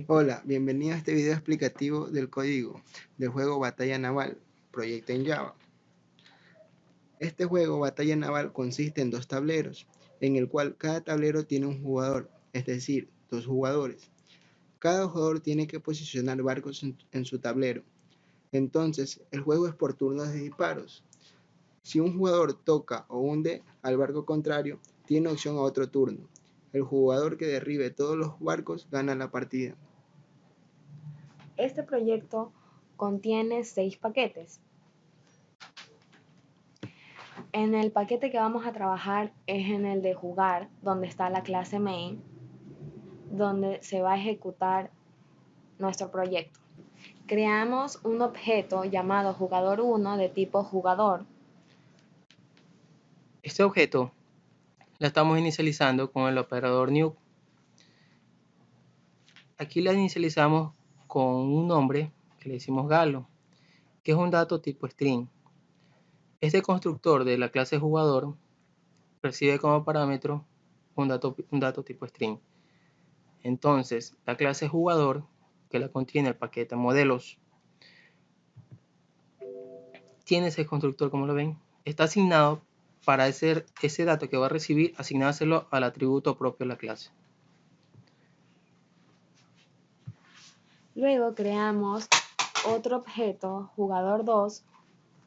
Hola, bienvenido a este video explicativo del código del juego Batalla Naval, proyecto en Java. Este juego Batalla Naval consiste en dos tableros, en el cual cada tablero tiene un jugador, es decir, dos jugadores. Cada jugador tiene que posicionar barcos en su tablero. Entonces, el juego es por turnos de disparos. Si un jugador toca o hunde al barco contrario, tiene opción a otro turno. El jugador que derribe todos los barcos gana la partida. Este proyecto contiene 6 paquetes. En el paquete que vamos a trabajar es en el de jugar, donde está la clase main, donde se va a ejecutar nuestro proyecto. Creamos un objeto llamado jugador1 de tipo jugador. Este objeto lo estamos inicializando con el operador new. Aquí la inicializamos con un nombre que le decimos Galo, que es un dato tipo string. Este constructor de la clase jugador recibe como parámetro un dato tipo string. Entonces, la clase jugador, que la contiene el paquete modelos, tiene ese constructor, como lo ven, está asignado para ese dato que va a recibir, asignárselo al atributo propio de la clase. Luego creamos otro objeto jugador2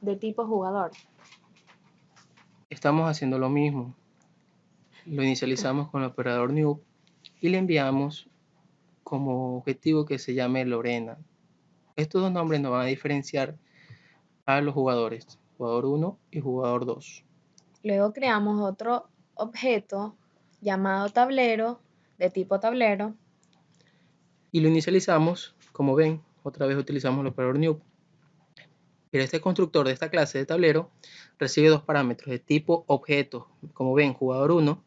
de tipo jugador. Estamos haciendo lo mismo. Lo inicializamos con el operador new y le enviamos como objetivo que se llame Lorena. Estos dos nombres nos van a diferenciar a los jugadores, jugador 1 y jugador 2. Luego creamos otro objeto llamado tablero de tipo tablero. Y lo inicializamos, como ven, otra vez utilizamos el operador new. Pero este constructor de esta clase de tablero recibe dos parámetros de tipo objeto, como ven, jugador 1,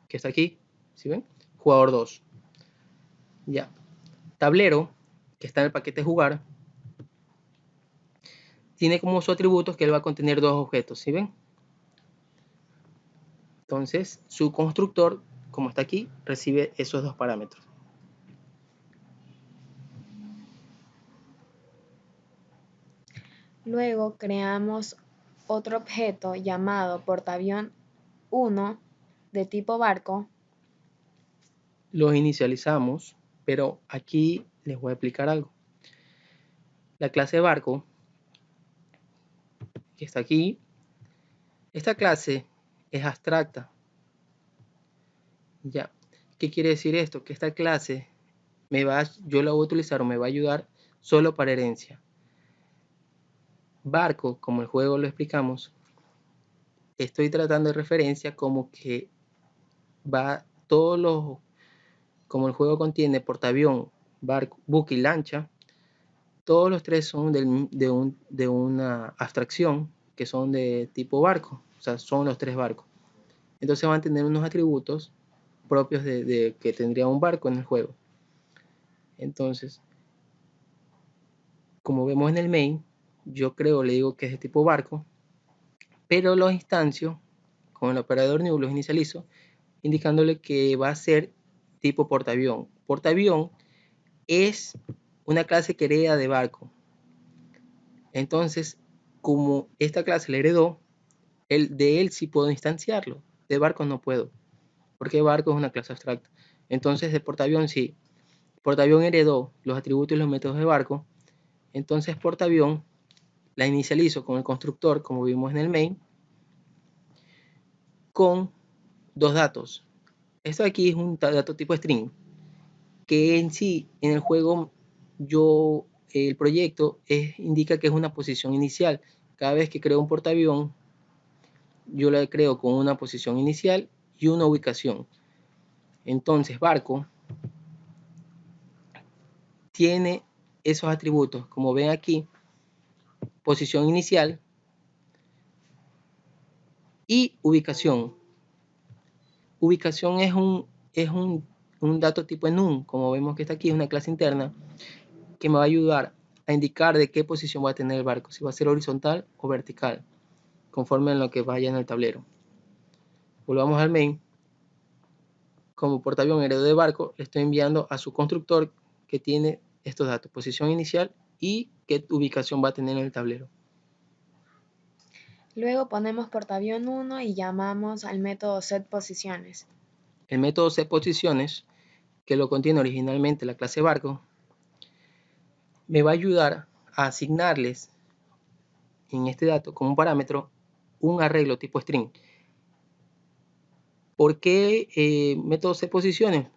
que está aquí, ¿sí ven? Jugador 2. Ya. Tablero, que está en el paquete jugar, tiene como su atributo que él va a contener dos objetos, ¿sí ven? Entonces, su constructor, como está aquí, recibe esos dos parámetros. Luego creamos otro objeto llamado portaavión 1 de tipo barco. Los inicializamos, pero aquí les voy a explicar algo. La clase barco, que está aquí, esta clase es abstracta. Ya. ¿Qué quiere decir esto? Que esta clase yo la voy a utilizar o me va a ayudar solo para herencia. Barco, como el juego lo explicamos, estoy tratando de referencia como que va todos los, como el juego contiene portaavión, barco, buque y lancha, todos los tres son de una abstracción que son de tipo barco, o sea, son los tres barcos. Entonces van a tener unos atributos propios de que tendría un barco en el juego. Entonces, como vemos en el main, yo le digo que es de tipo barco, pero los instancio con el operador new los inicializo, indicándole que va a ser tipo portaavión. Portaavión es una clase que hereda de barco. Entonces, como esta clase le heredó, de él sí puedo instanciarlo, de barco no puedo, porque barco es una clase abstracta. Entonces, de portaavión sí. Portaavión heredó los atributos y los métodos de barco. Entonces, portaavión la inicializo con el constructor, como vimos en el main, con dos datos. Esto aquí es un dato tipo string, que en sí, en el juego, el proyecto indica que es una posición inicial. Cada vez que creo un portaavión, yo la creo con una posición inicial y una ubicación. Entonces, barco tiene esos atributos, como ven aquí, posición inicial y ubicación. Ubicación es un dato tipo enum, como vemos que está aquí, es una clase interna que me va a ayudar a indicar de qué posición va a tener el barco, si va a ser horizontal o vertical, conforme a lo que vaya en el tablero. Volvamos al main. Como portaavión heredero de barco, le estoy enviando a su constructor que tiene estos datos, posición inicial y qué ubicación va a tener en el tablero. Luego ponemos portaavión 1 y llamamos al método setPosiciones. El método setPosiciones, que lo contiene originalmente la clase barco, me va a ayudar a asignarles en este dato como un parámetro un arreglo tipo string. ¿Por qué método setPosiciones?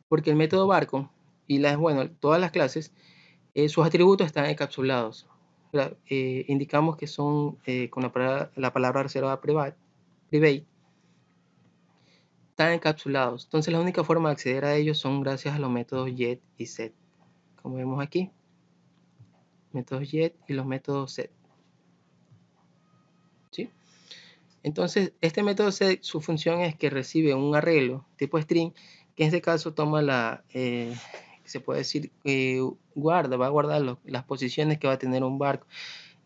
Porque el método barco y todas las clases, sus atributos están encapsulados. Indicamos que son con la palabra reservada private, están encapsulados. Entonces la única forma de acceder a ellos son gracias a los métodos get y set. Como vemos aquí, métodos get y los métodos set. ¿Sí? Entonces este método set, su función es que recibe un arreglo tipo string, que en este caso toma se puede decir, va a guardar las posiciones que va a tener un barco.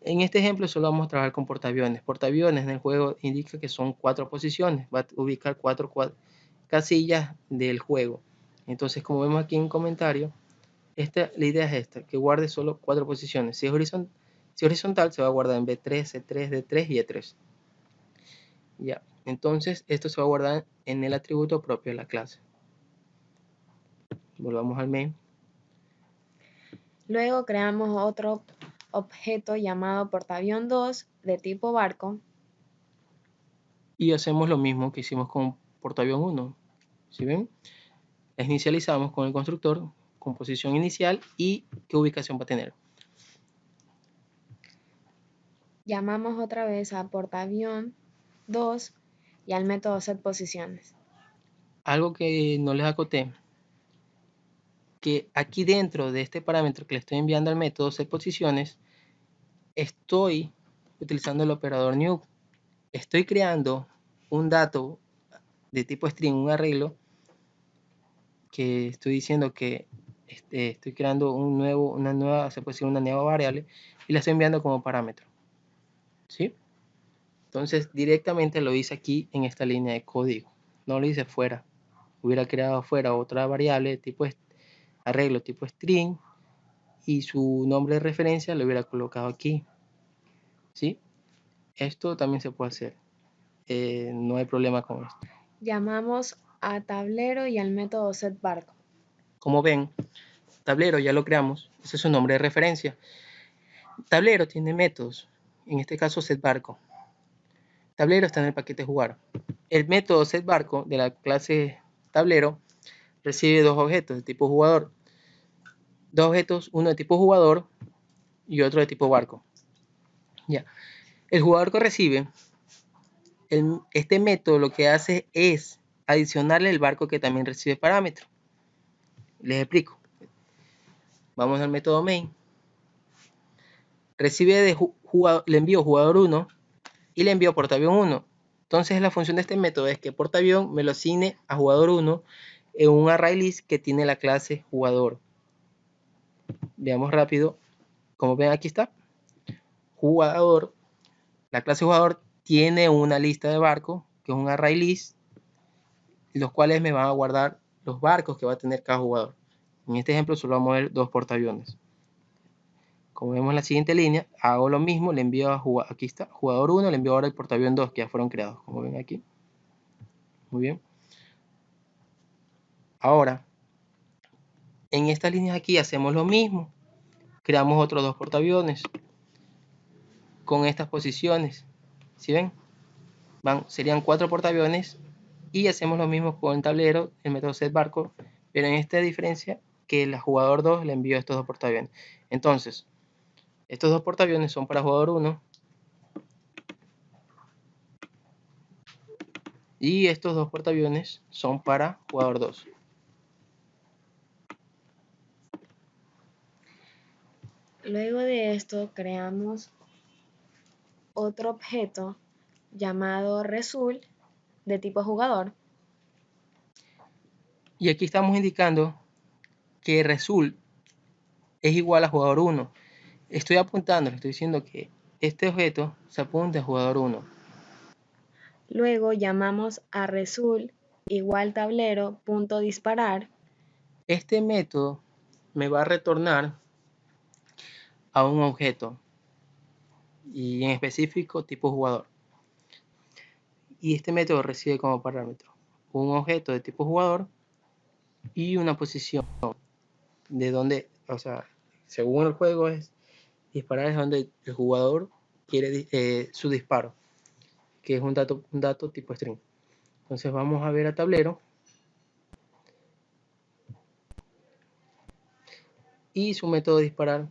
En este ejemplo solo vamos a trabajar con portaaviones. Portaaviones en el juego indica que son 4 posiciones, va a ubicar 4 casillas del juego. Entonces, como vemos aquí en un comentario, la idea es esta, que guarde solo 4 posiciones. Si es horizontal, se va a guardar en B3, C3, D3 y E3. Ya, entonces esto se va a guardar en el atributo propio de la clase. Volvamos al main. Luego creamos otro objeto llamado portaavión 2 de tipo barco. Y hacemos lo mismo que hicimos con portaavión 1. ¿Sí ven? La inicializamos con el constructor, con posición inicial y qué ubicación va a tener. Llamamos otra vez a portaavión 2 y al método setPosiciones. Algo que no les acoté, que aquí dentro de este parámetro que le estoy enviando al método setPosiciones, estoy utilizando el operador new. Estoy creando un dato de tipo string, un arreglo, que estoy diciendo que estoy creando una nueva variable y la estoy enviando como parámetro. ¿Sí? Entonces directamente lo hice aquí en esta línea de código, no lo hice fuera. Hubiera creado fuera otra variable de tipo arreglo tipo string y su nombre de referencia lo hubiera colocado aquí. ¿Sí? Esto también se puede hacer. No hay problema con esto. Llamamos a tablero y al método setBarco. Como ven, tablero ya lo creamos. Ese es su nombre de referencia. Tablero tiene métodos. En este caso setBarco. Tablero está en el paquete jugar. El método setBarco de la clase tablero recibe dos objetos de tipo jugador. Dos objetos, uno de tipo jugador y otro de tipo barco. Ya. El jugador que recibe, este método lo que hace es adicionarle el barco que también recibe parámetro. Les explico. Vamos al método main. Recibe le envío jugador 1 y le envío portaavión 1. Entonces la función de este método es que portaavión me lo asigne a jugador 1 en un array list que tiene la clase jugador. Veamos rápido. Como ven, aquí está. Jugador. La clase jugador tiene una lista de barcos, que es un array list, los cuales me van a guardar los barcos que va a tener cada jugador. En este ejemplo solo vamos a ver 2 portaaviones. Como vemos en la siguiente línea, hago lo mismo, le envío aquí está, jugador 1, le envío ahora el portaavión 2, que ya fueron creados, como ven aquí. Muy bien. Ahora, en estas líneas aquí hacemos lo mismo. Creamos otros 2 portaaviones con estas posiciones. ¿Sí ven? Serían 4 portaaviones y hacemos lo mismo con el tablero, el método setBarco, pero en esta diferencia que el jugador 2 le envió estos 2 portaaviones. Entonces, estos 2 portaaviones son para jugador 1 y estos 2 portaaviones son para jugador 2. Luego de esto creamos otro objeto llamado result de tipo jugador. Y aquí estamos indicando que result es igual a jugador 1. Estoy apuntando, estoy diciendo que este objeto se apunta a jugador 1. Luego llamamos a result igual tablero punto disparar. Este método me va a retornar a un objeto, y en específico tipo jugador. Y este método recibe como parámetro un objeto de tipo jugador y una posición de donde, o sea, según el juego es disparar es donde el jugador quiere su disparo, que es un dato tipo string. Entonces vamos a ver a tablero y su método de disparar,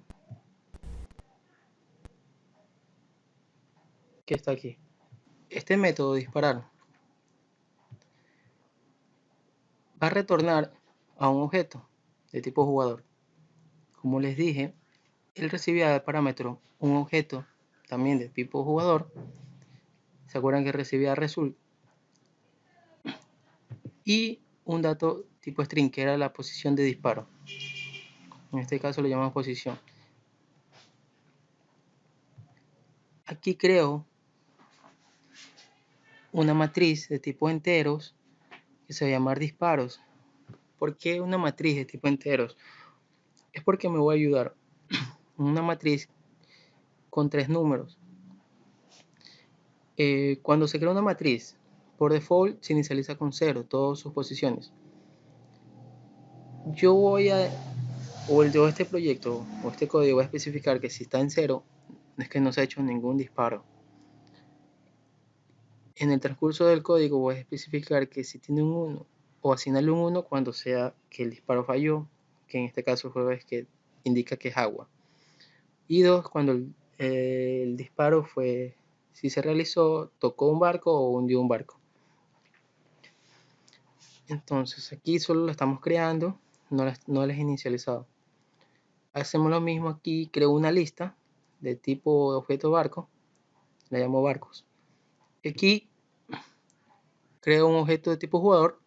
que está aquí. Este método de disparar va a retornar a un objeto de tipo jugador. Como les dije, él recibía de parámetro un objeto también de tipo jugador. ¿Se acuerdan que recibía result? Y un dato tipo string, que era la posición de disparo. En este caso lo llamamos posición. Aquí creo una matriz de tipo enteros que se va a llamar disparos. ¿Por qué una matriz de tipo enteros? Es porque me voy a ayudar una matriz con 3 números. Cuando se crea una matriz, por default se inicializa con 0, todas sus posiciones. Yo voy a, o este proyecto, o este código va a especificar que si está en 0, es que no se ha hecho ningún disparo. En el transcurso del código voy a especificar que si tiene un 1, o asignarle un 1 cuando sea que el disparo falló, que en este caso el juego es que indica que es agua. Y 2, cuando el disparo fue, si se realizó, tocó un barco o hundió un barco. Entonces aquí solo lo estamos creando, no las he inicializado. Hacemos lo mismo aquí, creo una lista de tipo objeto barco, la llamo barcos. Aquí creo un objeto de tipo jugador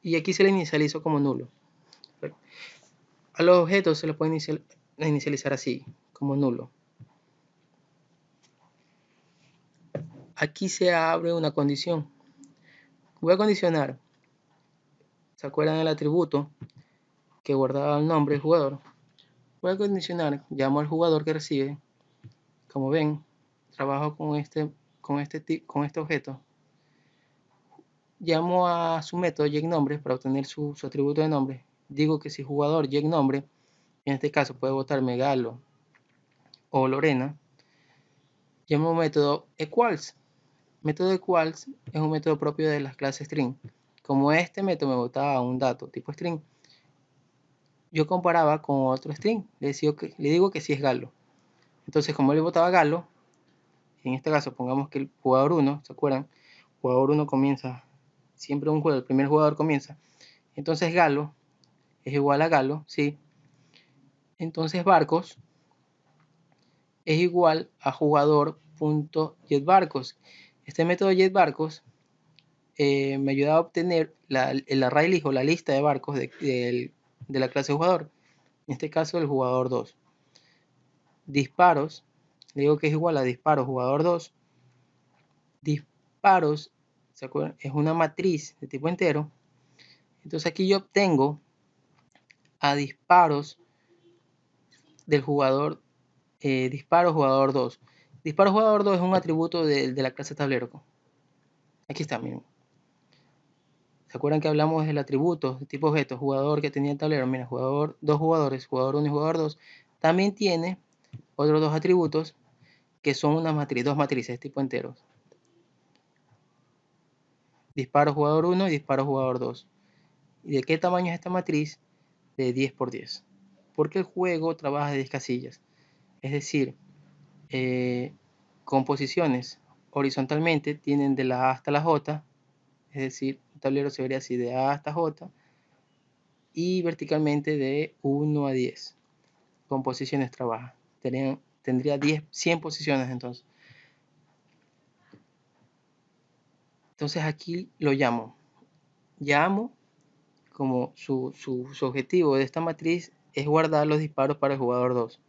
y aquí se le inicializo como nulo. A los objetos se les puede inicializar así, como nulo. Aquí se abre una condición. Voy a condicionar. ¿Se acuerdan del atributo que guardaba el nombre del jugador? Voy a condicionar, llamo al jugador que recibe. Como ven, trabajo con este objeto. Llamo a su método getNombre para obtener su atributo de nombre. Digo que si jugador getNombre, en este caso puede votarme Galo o Lorena. Llamo método equals. Método equals es un método propio de las clases string. Como este método me botaba un dato tipo string, yo comparaba con otro string. Le digo que sí es Galo. Entonces, como le botaba Galo, en este caso pongamos que el jugador 1, ¿se acuerdan? Jugador 1 comienza, siempre un juego, el primer jugador comienza. Entonces Galo es igual a Galo, ¿sí? Entonces barcos es igual a jugador.getBarcos. Este método getBarcos me ayuda a obtener el array list o la lista de barcos de la clase jugador. En este caso el jugador 2. Disparos, le digo que es igual a disparos jugador 2. Disparos, ¿se acuerdan? Es una matriz de tipo entero. Entonces aquí yo obtengo a disparos del jugador, disparo jugador 2. Disparo jugador 2 es un atributo de la clase tablero. Aquí está, miren. ¿Se acuerdan que hablamos del atributo de tipo objeto, jugador que tenía el tablero? Mira, jugador, dos jugadores, jugador 1 y jugador 2. También tiene otros dos atributos que son una matriz, dos matrices tipo enteros. Disparo jugador 1 y disparo jugador 2. ¿Y de qué tamaño es esta matriz? De 10 por 10. Porque el juego trabaja de 10 casillas. Es decir, composiciones horizontalmente tienen de la A hasta la J, es decir, un tablero se vería así de A hasta J, y verticalmente de 1 a 10 composiciones trabaja. Tendría 100 posiciones entonces. Entonces aquí lo llamo como su objetivo de esta matriz es guardar los disparos para el jugador 2.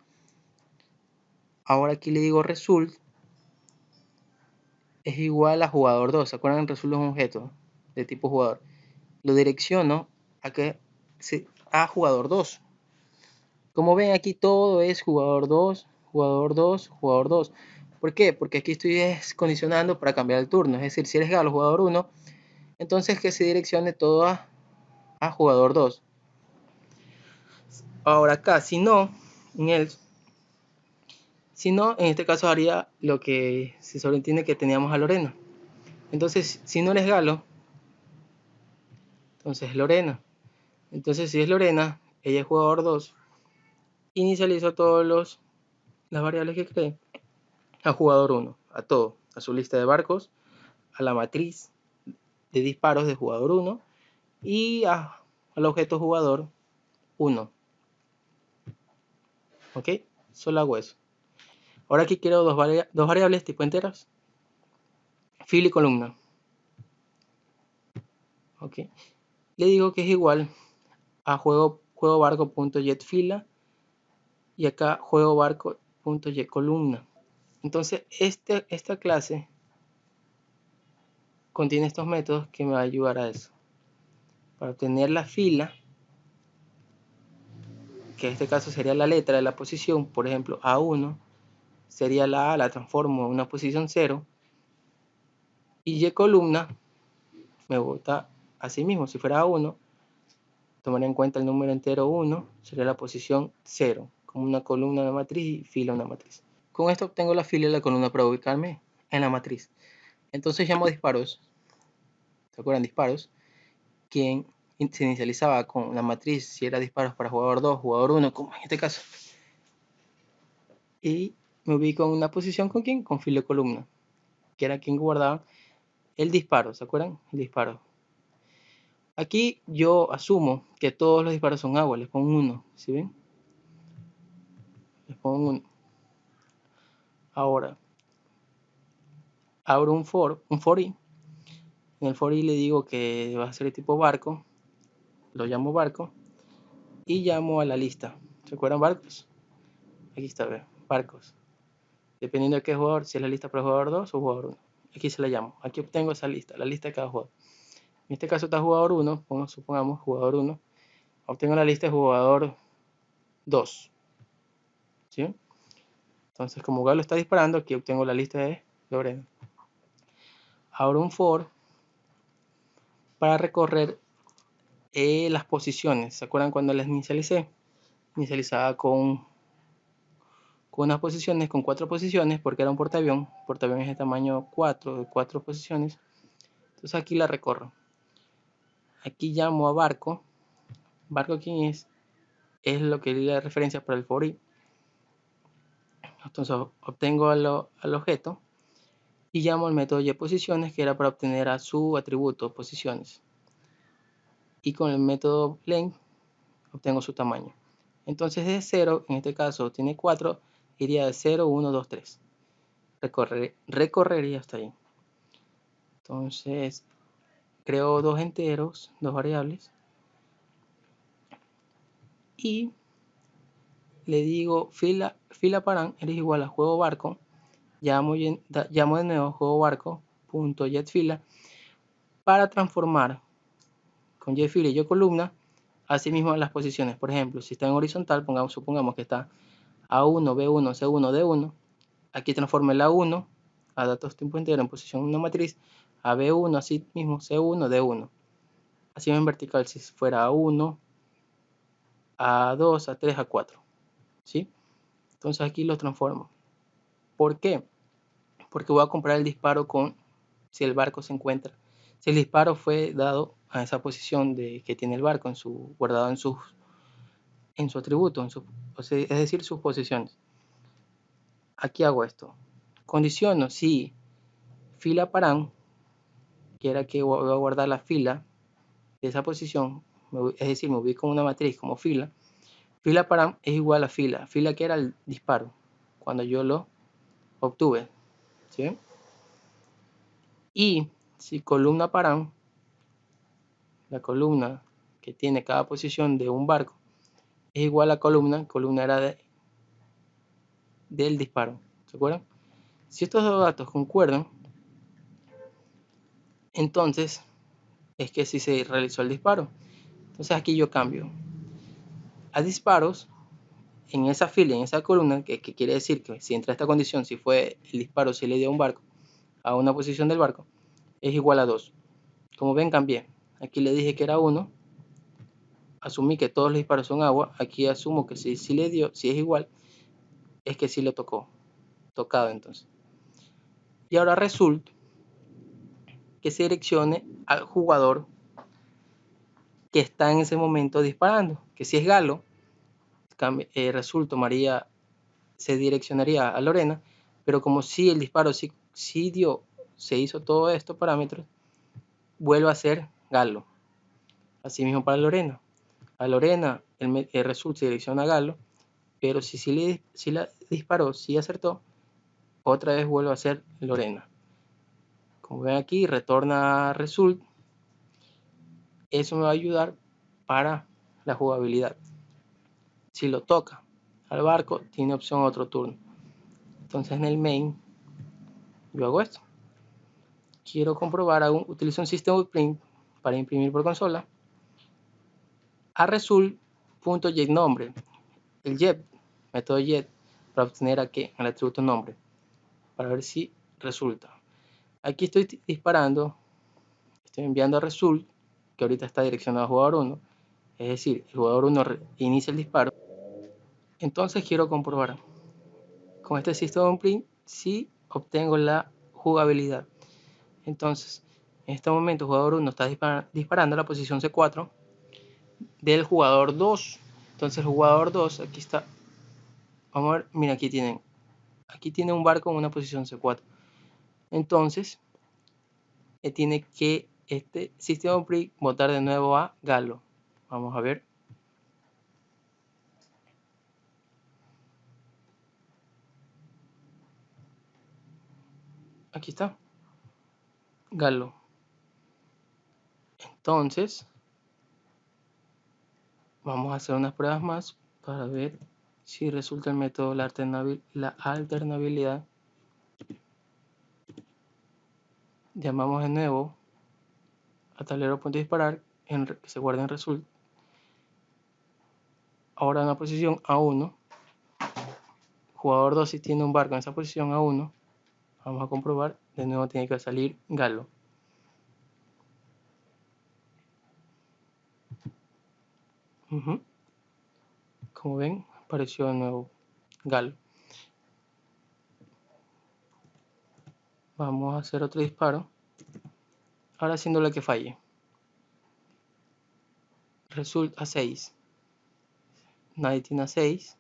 Ahora aquí le digo result es igual a jugador 2. ¿Se acuerdan? Result es un objeto de tipo jugador. Lo direcciono a jugador 2. Como ven, aquí todo es jugador 2, jugador 2, jugador 2. ¿Por qué? Porque aquí estoy condicionando para cambiar el turno. Es decir, si eres galo jugador 1, entonces que se direccione todo a jugador 2. Ahora acá, si no, en este caso haría lo que se sobreentiende que teníamos a Lorena. Entonces, si no eres galo, entonces Lorena. Entonces, si es Lorena, ella es jugador 2. Inicializo todas las variables que cree a jugador 1, a todo, a su lista de barcos, a la matriz de disparos de jugador 1 y al objeto jugador 1. ¿Ok? Solo hago eso. Ahora aquí quiero dos variables tipo enteras, fila y columna. ¿Ok? Le digo que es igual a juego barco.getFila y acá juego barco.getColumna. Entonces esta clase contiene estos métodos que me va a ayudar a eso. Para obtener la fila, que en este caso sería la letra de la posición, por ejemplo A1, sería la A, la transformo a una posición 0, y Y columna me bota así mismo, si fuera A1, tomaría en cuenta el número entero 1, sería la posición 0, como una columna de matriz y fila una matriz. Con esto obtengo la fila y la columna para ubicarme en la matriz. Entonces llamo disparos, ¿se acuerdan? Disparos, quien se inicializaba con la matriz, si era disparos para jugador 2, jugador 1, como en este caso. Y me ubico en una posición con quién, con fila y columna, que era quien guardaba el disparo, ¿se acuerdan? El disparo. Aquí yo asumo que todos los disparos son agua, les pongo 1, ¿sí ven? Les pongo 1. Ahora, abro un for i. En el for i le digo que va a ser de tipo barco, lo llamo barco, y llamo a la lista. ¿Se acuerdan barcos? Aquí está, vean, barcos. Dependiendo de qué jugador, si es la lista para jugador 2 o jugador 1. Aquí se la llamo. Aquí obtengo esa lista, la lista de cada jugador. En este caso está jugador 1, supongamos jugador 1. Obtengo la lista de jugador 2. ¿Sí? Entonces, como Galo está disparando, aquí obtengo la lista de Lorena. Abro un for para recorrer las posiciones. ¿Se acuerdan cuando las inicialicé? Inicializaba con unas posiciones, con 4 posiciones, porque era un portaavión. Portaavión es de tamaño 4, de 4 posiciones. Entonces aquí la recorro. Aquí llamo a barco. ¿Barco quién es? Es lo que di la referencia para el for i. Entonces obtengo al objeto y llamo al método yPosiciones, que era para obtener a su atributo posiciones. Y con el método len obtengo su tamaño. Entonces de 0, en este caso tiene 4, iría de 0, 1, 2, 3. Recorrería hasta ahí. Entonces creo dos enteros, dos variables. Y le digo fila param es igual a juego barco. Llamo de nuevo juego barco.getFila para transformar con yFila y yColumna asimismo las posiciones. Por ejemplo, si está en horizontal, supongamos que está A1, B1, C1, D1. Aquí transformo el A1 a datos tiempo entero en posición una matriz, a B1, así mismo C1, D1. Así en vertical si fuera A1, A2, A3, A4. ¿Sí? Entonces aquí lo transformo. ¿Por qué? Porque voy a comparar el disparo con si el barco se encuentra. Si el disparo fue dado a esa posición que tiene el barco guardado en su atributo, es decir, sus posiciones. Aquí hago esto. Condiciono si fila param, que era que voy a guardar la fila de esa posición, es decir, me ubico en una matriz como fila. Fila param es igual a fila. Fila que era el disparo cuando yo lo obtuve. ¿Sí? Y si columna param, la columna que tiene cada posición de un barco, es igual a columna era del disparo. ¿Se acuerdan? Si estos dos datos concuerdan, entonces es que sí se realizó el disparo. Entonces aquí yo cambio a disparos en esa fila, en esa columna, que quiere decir que si entra esta condición, si fue el disparo, si le dio a un barco, a una posición del barco, es igual a 2. Como ven, cambié. Aquí le dije que era 1. Asumí que todos los disparos son agua. Aquí asumo que si le dio, si es igual, es que sí lo tocó. Tocado entonces. Y ahora resulta que se direccione al jugador que está en ese momento disparando. Que si es Galo, resulta María se direccionaría a Lorena, pero como si el disparo sí dio, se hizo todos estos parámetros, vuelve a ser Galo. Asimismo para Lorena. A Lorena el resulta se direcciona a Galo, pero si la disparó, si acertó, otra vez vuelve a ser Lorena. Como ven aquí, retorna result. Eso me va a ayudar para la jugabilidad. Si lo toca al barco, tiene opción a otro turno. Entonces en el main, yo hago esto. Quiero comprobar, utilizo un system.print para imprimir por consola. A result.getNombre. El get, método get, para obtener aquí el atributo nombre. Para ver si resulta. Aquí estoy disparando, estoy enviando a result, que ahorita está direccionado a jugador 1. Es decir, el jugador 1 inicia el disparo. Entonces quiero comprobar con este system.print si obtengo la jugabilidad. Entonces, en este momento el jugador 1 está disparando a la posición C4 del jugador 2. Entonces el jugador 2, aquí está. Vamos a ver, mira, aquí tiene un barco en una posición C4. Entonces, tiene que este system.print botar de nuevo a Galo. Vamos a ver. Aquí está. Galo. Entonces, vamos a hacer unas pruebas más para ver si resulta el método la alternabilidad. Llamamos de nuevo a tablero.disparar que se guarde en result. Ahora en la posición A1. Jugador 2 si tiene un barco en esa posición A1. Vamos a comprobar. De nuevo tiene que salir Galo. Como ven, apareció de nuevo Galo. Vamos a hacer otro disparo. Ahora haciéndole que falle. Result a 6. Nadie tiene a 6.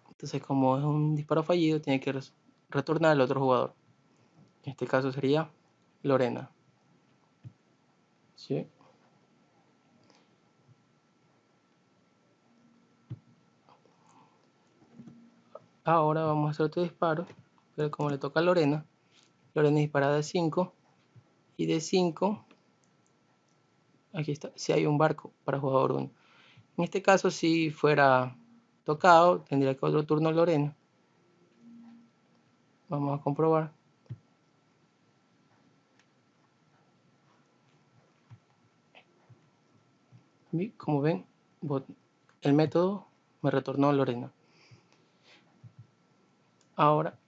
Entonces, como es un disparo fallido, tiene que retornar al otro jugador. En este caso sería Lorena. ¿Sí? Ahora vamos a hacer otro disparo, pero como le toca a Lorena dispara de 5 y de 5, aquí está, si hay un barco para jugador 1. En este caso, si fuera tocado, tendría que otro turno Lorena. Vamos a comprobar. Y como ven, el método me retornó Lorena. Ahora,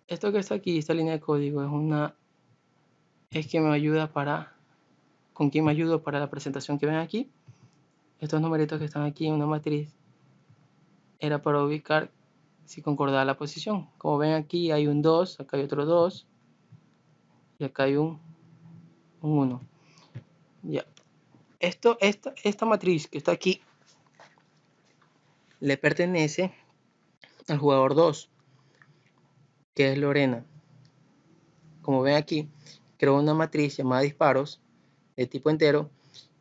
esto que está aquí, esta línea de código, es que me ayuda ¿con quién me ayudo para la presentación que ven aquí? Estos numeritos que están aquí en una matriz era para ubicar si concordaba la posición. Como ven aquí hay un 2, acá hay otro 2 y acá hay un 1. Ya. Esta matriz que está aquí le pertenece al jugador 2, que es Lorena. Como ven aquí, creo una matriz llamada disparos de tipo entero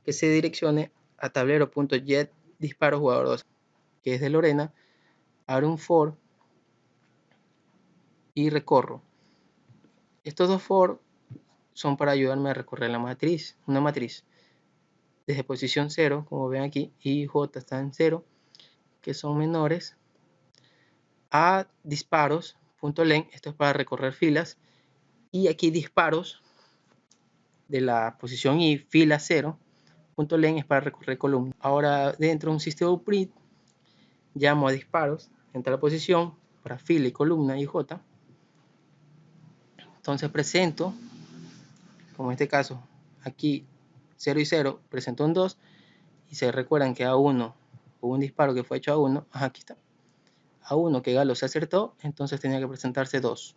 que se direccione a tablero.get disparo jugador 2, que es de Lorena. Abro un for y recorro. Estos dos for son para ayudarme a recorrer la matriz, una matriz desde posición 0, como ven aquí, y J está en 0, que son menores, a disparos.len, esto es para recorrer filas, y aquí disparos de la posición I, fila 0, .len es para recorrer columnas. Ahora dentro de un system.print llamo a disparos en tal posición para fila y columna y J. Entonces presento, como en este caso, aquí 0 y 0, presento un 2 y se recuerdan que A1 hubo un disparo que fue hecho A1, aquí está, A1 que Galo se acertó, entonces tenía que presentarse 2,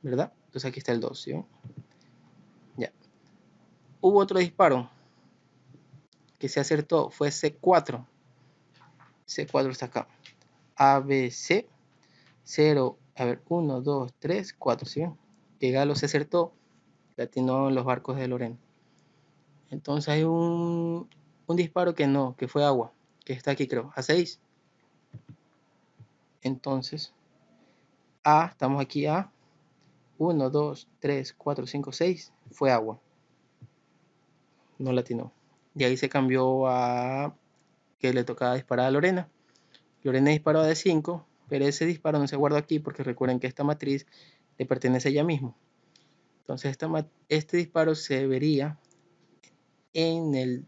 ¿verdad? Entonces aquí está el 2, ¿sí? Ya. Hubo otro disparo que se acertó, fue C4, C4 está acá, ABC, 0, a ver, 1, 2, 3, 4, ¿sí ven? Que Galo se acertó, le atinó en los barcos de Lorena. Entonces hay un disparo que no, que fue agua, que está aquí creo, A6. Entonces, estamos aquí A, 1, 2, 3, 4, 5, 6, fue agua. No la atinó. De ahí se cambió a que le tocaba disparar a Lorena. Lorena disparó a D5, pero ese disparo no se guardó aquí porque recuerden que esta matriz le pertenece a ella misma. Entonces este disparo se vería en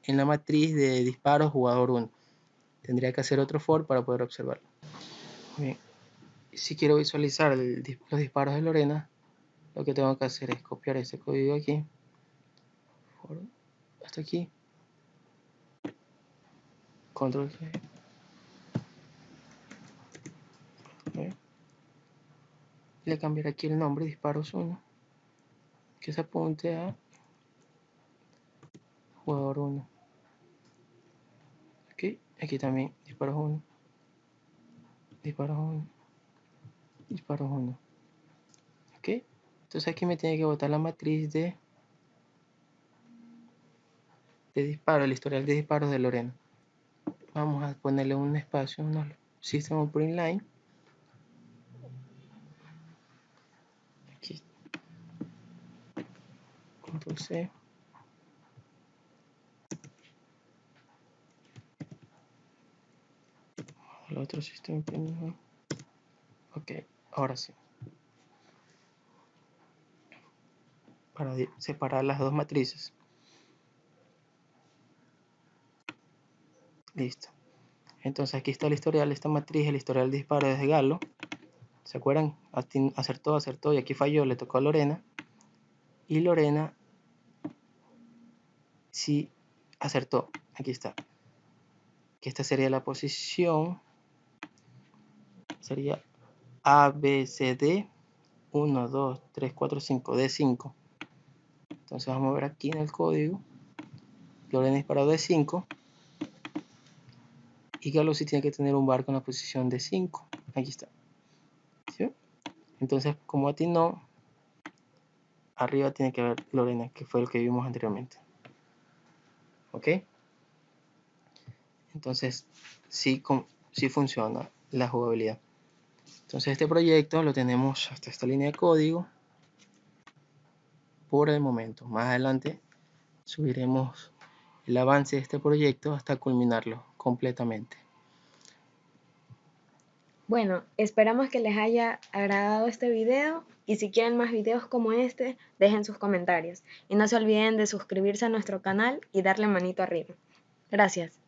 la matriz de disparos jugador 1. Tendría que hacer otro for para poder observarlo. Bien. Si quiero visualizar los disparos de Lorena, lo que tengo que hacer es copiar este código aquí, hasta aquí, control C, le cambiaré aquí el nombre, disparos 1, que se apunte a jugador 1. Aquí también, disparos 1, disparos 1, disparos 1. ¿Ok? Entonces aquí me tiene que botar la matriz de disparo, el historial de disparos de Lorena. Vamos a ponerle un espacio, un System of Print Line. Aquí. Control C. El otro System Print Line. Ok, ahora sí. Para separar las dos matrices. Listo. Entonces aquí está el historial, esta matriz, el historial de disparo de Galo. ¿Se acuerdan? Acertó y aquí falló, le tocó a Lorena. Y Lorena sí acertó. Aquí está. Que esta sería la posición. Sería A, B, C, D. 1, 2, 3, 4, 5. D5. Entonces vamos a ver aquí en el código. Lorena disparó D5. Y Galo sí tiene que tener un barco en la posición D5. Aquí está. ¿Sí? Entonces, como atinó, arriba tiene que haber Lorena, que fue el que vimos anteriormente. ¿Ok? Entonces, sí funciona la jugabilidad. Entonces, este proyecto lo tenemos hasta esta línea de código por el momento. Más adelante subiremos el avance de este proyecto hasta culminarlo completamente. Bueno, esperamos que les haya agradado este video y si quieren más videos como este, dejen sus comentarios. Y no se olviden de suscribirse a nuestro canal y darle manito arriba. Gracias.